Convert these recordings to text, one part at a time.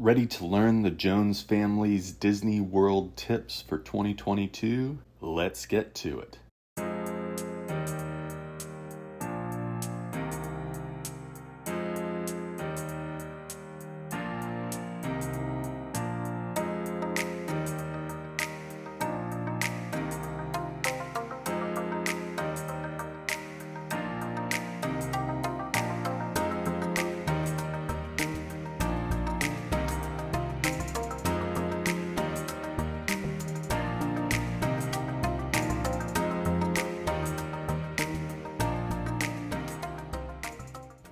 Ready to learn the Jones family's Disney World tips for 2022? Let's get to it.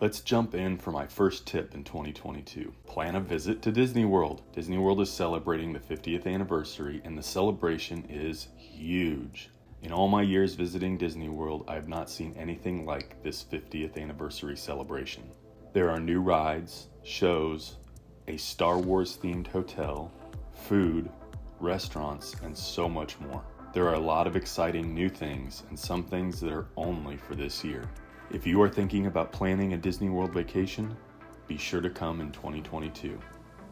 Let's jump in for my first tip in 2022. Plan a visit to Disney World. Disney World is celebrating the 50th anniversary and the celebration is huge. In all my years visiting Disney World, I have not seen anything like this 50th anniversary celebration. There are new rides, shows, a Star Wars themed hotel, food, restaurants, and so much more. There are a lot of exciting new things and some things that are only for this year. If you are thinking about planning a Disney World vacation, be sure to come in 2022.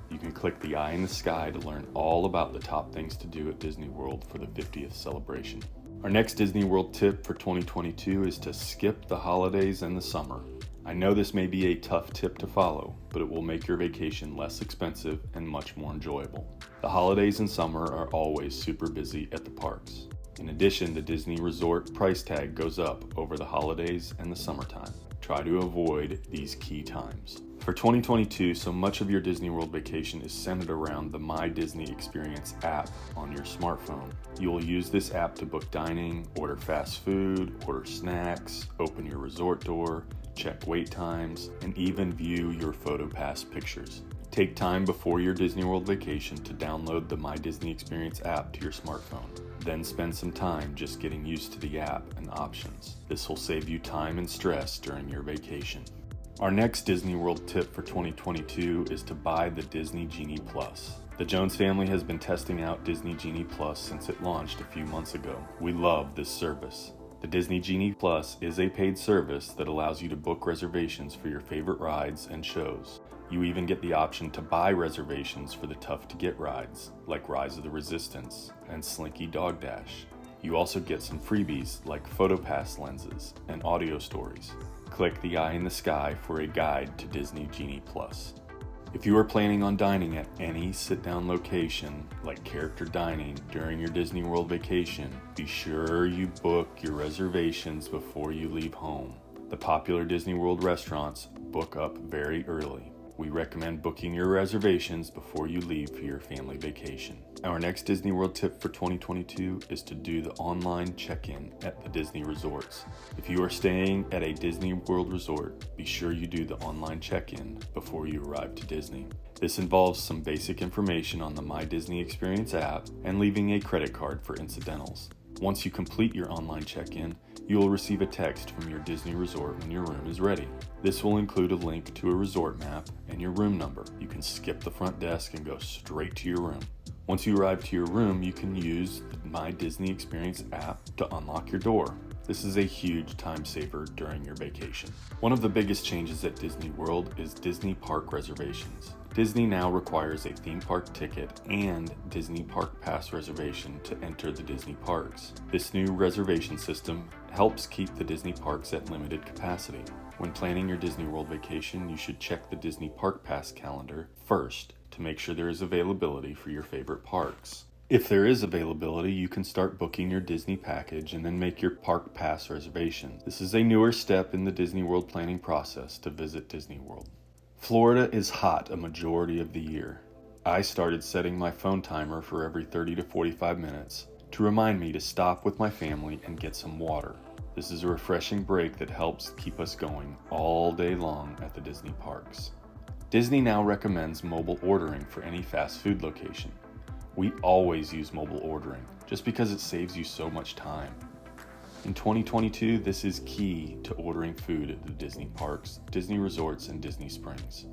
You can click the eye in the sky to learn all about the top things to do at Disney World for the 50th celebration. Our next Disney World tip for 2022 is to skip the holidays and the summer. I know this may be a tough tip to follow, but it will make your vacation less expensive and much more enjoyable. The holidays and summer are always super busy at the parks. In addition, the Disney Resort price tag goes up over the holidays and the summertime. Try to avoid these key times. For 2022, so much of your Disney World vacation is centered around the My Disney Experience app on your smartphone. You will use this app to book dining, order fast food, order snacks, open your resort door, check wait times, and even view your PhotoPass pictures. Take time before your Disney World vacation to download the My Disney Experience app to your smartphone. Then spend some time just getting used to the app and options. This will save you time and stress during your vacation. Our next Disney World tip for 2022 is to buy the Disney Genie Plus. The Jones family has been testing out Disney Genie Plus since it launched a few months ago. We love this service. The Disney Genie Plus is a paid service that allows you to book reservations for your favorite rides and shows. You even get the option to buy reservations for the tough-to-get rides, like Rise of the Resistance and Slinky Dog Dash. You also get some freebies like PhotoPass lenses and audio stories. Click the eye in the sky for a guide to Disney Genie Plus. If you are planning on dining at any sit-down location, like character dining, during your Disney World vacation, be sure you book your reservations before you leave home. The popular Disney World restaurants book up very early. We recommend booking your reservations before you leave for your family vacation. Our next Disney World tip for 2022 is to do the online check-in at the Disney resorts. If you are staying at a Disney World resort, be sure you do the online check-in before you arrive to Disney. This involves some basic information on the My Disney Experience app and leaving a credit card for incidentals. Once you complete your online check-in, you will receive a text from your Disney resort when your room is ready. This will include a link to a resort map and your room number. You can skip the front desk and go straight to your room. Once you arrive to your room, you can use the My Disney Experience app to unlock your door. This is a huge time saver during your vacation. One of the biggest changes at Disney World is Disney Park reservations. Disney now requires a theme park ticket and Disney Park Pass reservation to enter the Disney parks. This new reservation system helps keep the Disney parks at limited capacity. When planning your Disney World vacation, you should check the Disney Park Pass calendar first to make sure there is availability for your favorite parks. If there is availability, you can start booking your Disney package and then make your Park Pass reservation. This is a newer step in the Disney World planning process to visit Disney World. Florida is hot a majority of the year. I started setting my phone timer for every 30 to 45 minutes to remind me to stop with my family and get some water. This is a refreshing break that helps keep us going all day long at the Disney parks. Disney now recommends mobile ordering for any fast food location. We always use mobile ordering just because it saves you so much time. In 2022, this is key to ordering food at the Disney parks, Disney resorts, and Disney Springs.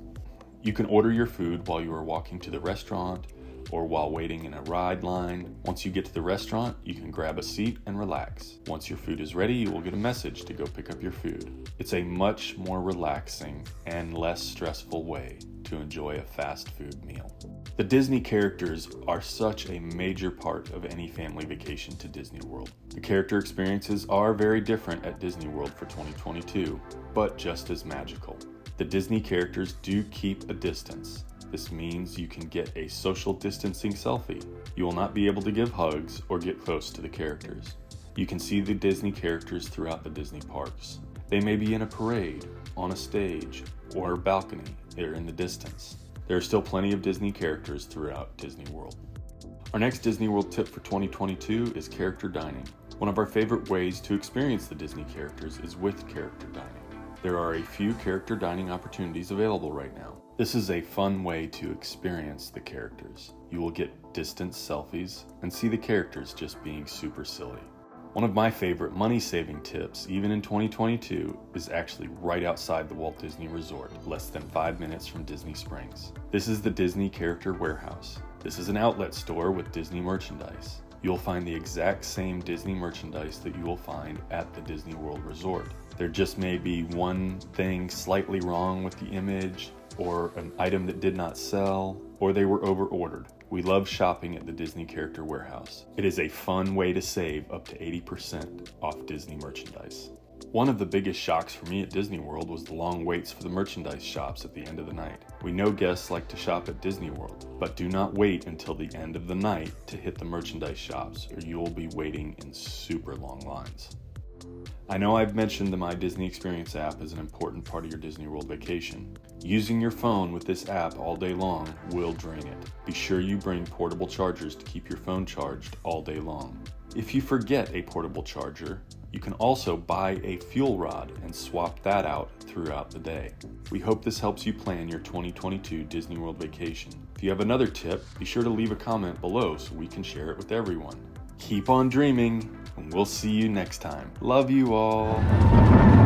You can order your food while you are walking to the restaurant or while waiting in a ride line. Once you get to the restaurant, you can grab a seat and relax. Once your food is ready, you will get a message to go pick up your food. It's a much more relaxing and less stressful way to enjoy a fast food meal. The Disney characters are such a major part of any family vacation to Disney World. The character experiences are very different at Disney World for 2022, but just as magical. The Disney characters do keep a distance. This means you can get a social distancing selfie. You will not be able to give hugs or get close to the characters. You can see the Disney characters throughout the Disney parks. They may be in a parade, on a stage, or a balcony, or in the distance. There are still plenty of Disney characters throughout Disney World. Our next Disney World tip for 2022 is character dining. One of our favorite ways to experience the Disney characters is with character dining. There are a few character dining opportunities available right now. This is a fun way to experience the characters. You will get distance selfies and see the characters just being super silly. One of my favorite money-saving tips, even in 2022, is actually right outside the Walt Disney Resort, less than 5 minutes from Disney Springs. This is the Disney Character Warehouse. This is an outlet store with Disney merchandise. You'll find the exact same Disney merchandise that you will find at the Disney World Resort. There just may be one thing slightly wrong with the image, or an item that did not sell, or they were over-ordered. We love shopping at the Disney Character Warehouse. It is a fun way to save up to 80% off Disney merchandise. One of the biggest shocks for me at Disney World was the long waits for the merchandise shops at the end of the night. We know guests like to shop at Disney World, but do not wait until the end of the night to hit the merchandise shops, or you will be waiting in super long lines. I know I've mentioned the My Disney Experience app as an important part of your Disney World vacation. Using your phone with this app all day long will drain it. Be sure you bring portable chargers to keep your phone charged all day long. If you forget a portable charger, you can also buy a fuel rod and swap that out throughout the day. We hope this helps you plan your 2022 Disney World vacation. If you have another tip, be sure to leave a comment below so we can share it with everyone. Keep on dreaming, and we'll see you next time. Love you all.